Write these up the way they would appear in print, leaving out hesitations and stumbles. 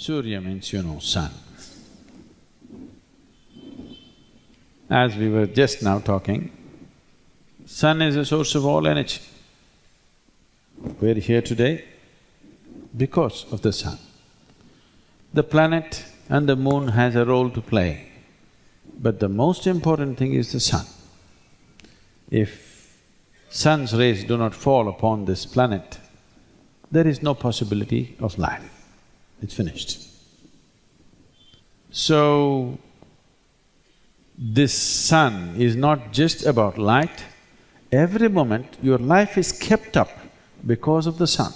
Surya means sun. As we were just now talking, sun is the source of all energy. We're here today because of the sun. The planet and the moon has a role to play, but the most important thing is the sun. If sun's rays do not fall upon this planet, there is no possibility of life. It's finished. So, this sun is not just about light. Every moment your life is kept up because of the sun.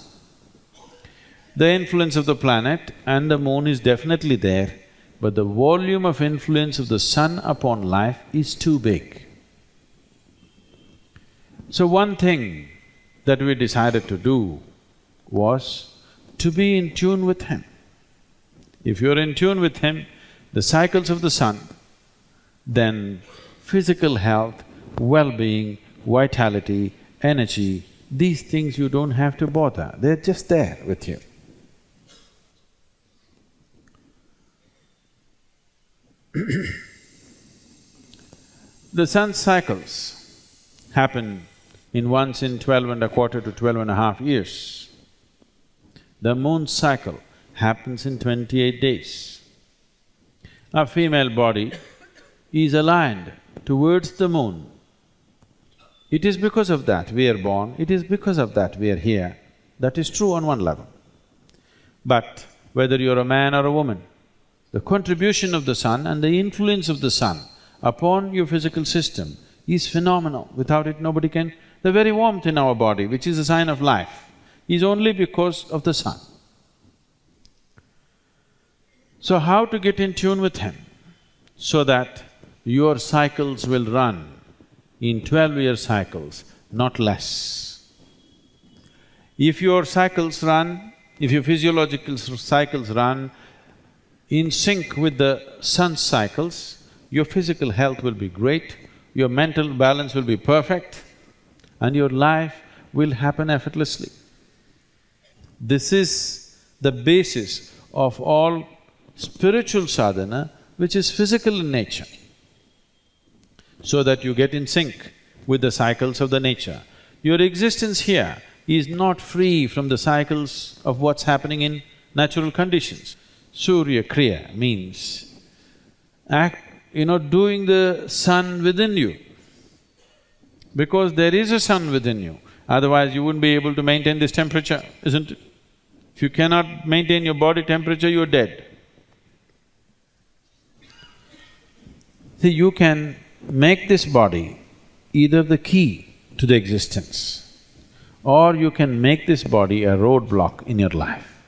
The influence of the planet and the moon is definitely there, but the volume of influence of the sun upon life is too big. So one thing that we decided to do was to be in tune with him. If you're in tune with him, the cycles of the sun, then physical health, well-being, vitality, energy, these things you don't have to bother, they're just there with you. The sun's cycles happen in once in 12.25 to 12.5 years. The moon's cycle happens in 28 days. Our female body is aligned towards the moon. It is because of that we are born, it is because of that we are here. That is true on one level. But whether you're a man or a woman, the contribution of the sun and the influence of the sun upon your physical system is phenomenal. Without it, nobody can… The very warmth in our body, which is a sign of life, is only because of the sun. So how to get in tune with him so that your cycles will run in 12-year cycles, not less. If your cycles run, if your physiological cycles run in sync with the sun's cycles, your physical health will be great, your mental balance will be perfect, and your life will happen effortlessly. This is the basis of all spiritual sadhana, which is physical in nature, so that you get in sync with the cycles of the nature. Your existence here is not free from the cycles of what's happening in natural conditions. Surya Kriya means doing the sun within you, because there is a sun within you, otherwise you wouldn't be able to maintain this temperature, isn't it? If you cannot maintain your body temperature, you're dead. See, you can make this body either the key to the existence, or you can make this body a roadblock in your life.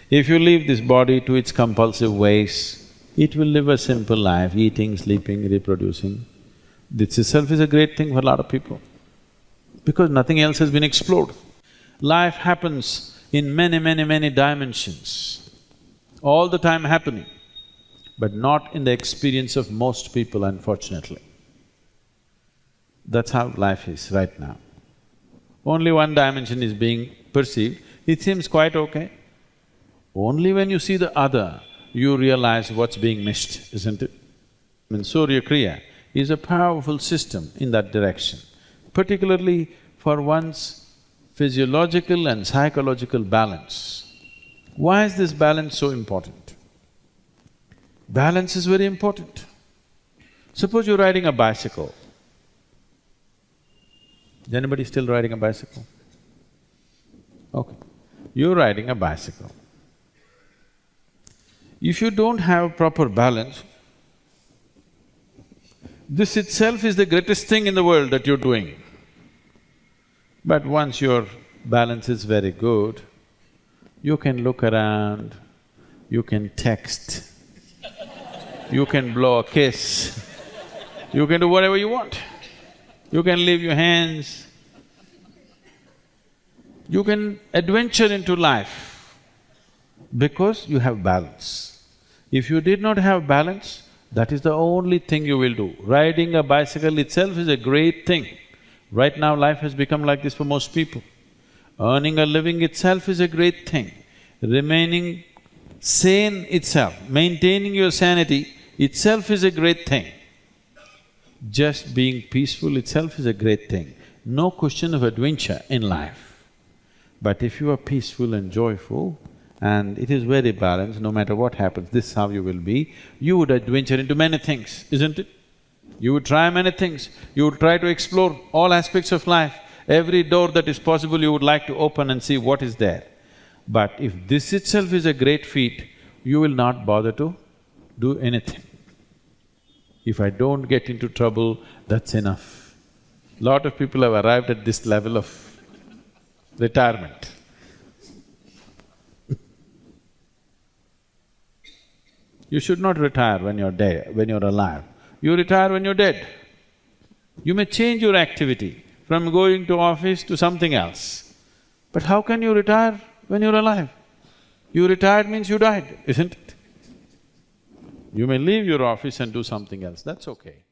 If you leave this body to its compulsive ways, it will live a simple life, eating, sleeping, reproducing. This itself is a great thing for a lot of people, because nothing else has been explored. Life happens in many dimensions, all the time happening, but not in the experience of most people, unfortunately. That's how life is right now. Only one dimension is being perceived, it seems quite okay. Only when you see the other, you realize what's being missed, isn't it? Surya Kriya is a powerful system in that direction, particularly for one's physiological and psychological balance. Why is this balance so important? Balance is very important. Suppose you're riding a bicycle. Is anybody still riding a bicycle? Okay. You're riding a bicycle. If you don't have proper balance, this itself is the greatest thing in the world that you're doing. But once your balance is very good, you can look around, you can text, you can blow a kiss, you can do whatever you want. You can leave your hands, you can adventure into life because you have balance. If you did not have balance, that is the only thing you will do. Riding a bicycle itself is a great thing. Right now life has become like this for most people. Earning a living itself is a great thing. Remaining Sane itself, maintaining your sanity itself is a great thing. Just being peaceful itself is a great thing. No question of adventure in life. But if you are peaceful and joyful, and it is very balanced, no matter what happens, this is how you will be, you would adventure into many things, isn't it? You would try many things, you would try to explore all aspects of life. Every door that is possible you would like to open and see what is there. But if this itself is a great feat, you will not bother to do anything. If I don't get into trouble, that's enough. Lot of people have arrived at this level of retirement. You should not retire when you're alive. You retire when you're dead. You may change your activity from going to office to something else. But how can you retire when you're alive? You retired means you died, isn't it? You may leave your office and do something else, that's okay.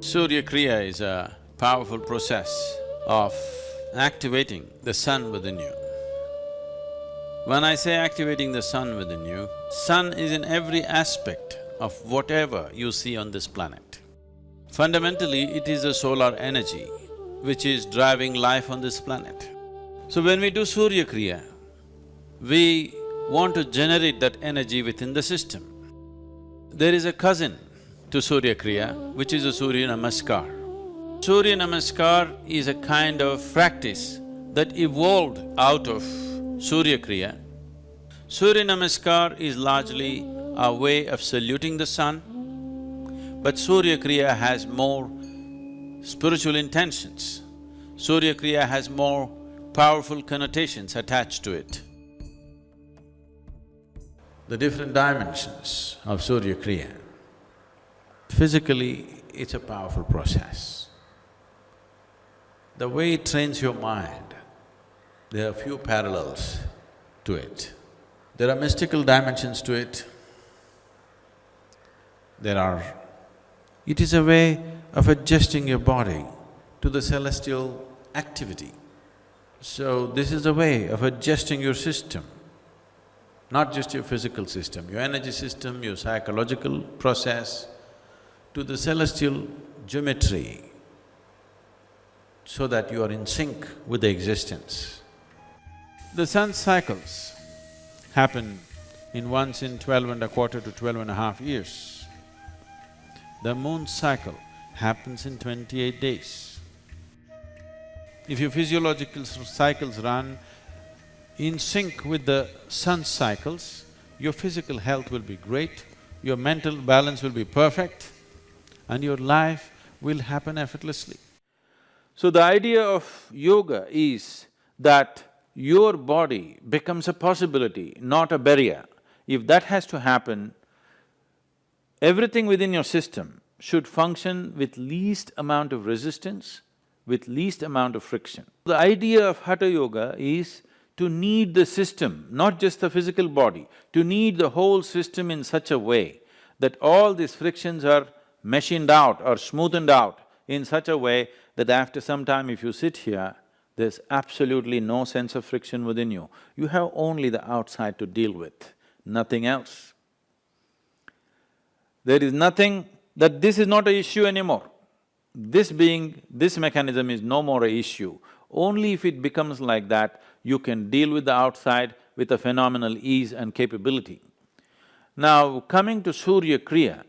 Surya Kriya is a powerful process of activating the sun within you. When I say activating the sun within you, sun is in every aspect of whatever you see on this planet. Fundamentally, it is the solar energy which is driving life on this planet. So when we do Surya Kriya, we want to generate that energy within the system. There is a cousin to Surya Kriya, which is a Surya Namaskar. Surya Namaskar is a kind of practice that evolved out of Surya Kriya. Surya Namaskar is largely a way of saluting the sun, but Surya Kriya has more spiritual intentions. Surya Kriya has more powerful connotations attached to it. The different dimensions of Surya Kriya. Physically, it's a powerful process. The way it trains your mind, there are few parallels to it. There are mystical dimensions to it. It is a way of adjusting your body to the celestial activity. So this is a way of adjusting your system, not just your physical system, your energy system, your psychological process, to the celestial geometry, so that you are in sync with the existence. The sun's cycles happen in once in 12.25 to 12.5 years. The moon's cycle happens in 28 days. If your physiological cycles run in sync with the sun's cycles, your physical health will be great, your mental balance will be perfect, and your life will happen effortlessly. So the idea of yoga is that your body becomes a possibility, not a barrier. If that has to happen, everything within your system should function with least amount of resistance, with least amount of friction. The idea of Hatha Yoga is to knead the system, not just the physical body, to knead the whole system in such a way that all these frictions are machined out or smoothened out in such a way that after some time if you sit here, there's absolutely no sense of friction within you. You have only the outside to deal with, nothing else. There is nothing that this is not an issue anymore. This mechanism is no more an issue. Only if it becomes like that, you can deal with the outside with a phenomenal ease and capability. Now, coming to Surya Kriya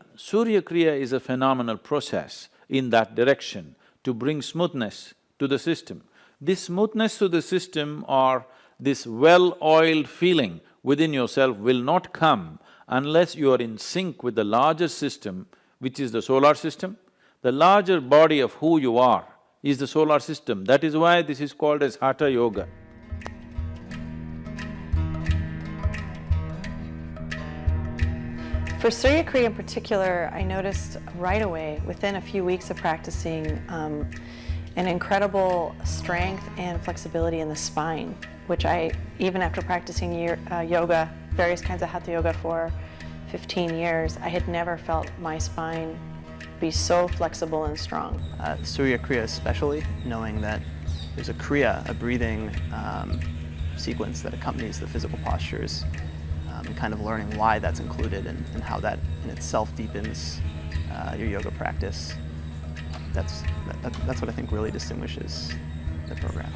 is a phenomenal process in that direction to bring smoothness to the system. This smoothness to the system or this well-oiled feeling within yourself will not come unless you are in sync with the larger system, which is the solar system. The larger body of who you are is the solar system. That is why this is called as Hatha Yoga. For Surya Kriya in particular, I noticed right away, within a few weeks of practicing, an incredible strength and flexibility in the spine, which even after practicing yoga, various kinds of Hatha Yoga for 15 years, I had never felt my spine be so flexible and strong. Surya Kriya especially, knowing that there's a Kriya, a breathing sequence that accompanies the physical postures, and kind of learning why that's included and how that in itself deepens your yoga practice. That's what I think really distinguishes the program.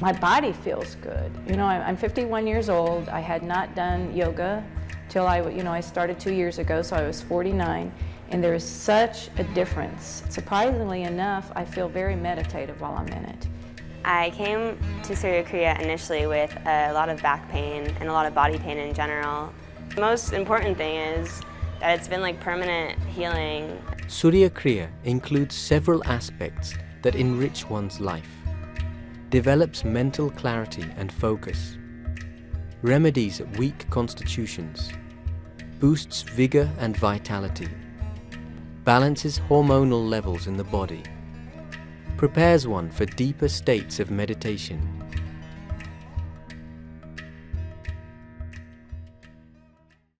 My body feels good. You know, I'm 51 years old. I had not done yoga till I started 2 years ago, so I was 49, and there is such a difference. Surprisingly enough, I feel very meditative while I'm in it. I came to Surya Kriya initially with a lot of back pain and a lot of body pain in general. The most important thing is that it's been like permanent healing. Surya Kriya includes several aspects that enrich one's life, develops mental clarity and focus, remedies weak constitutions, boosts vigor and vitality, balances hormonal levels in the body, prepares one for deeper states of meditation,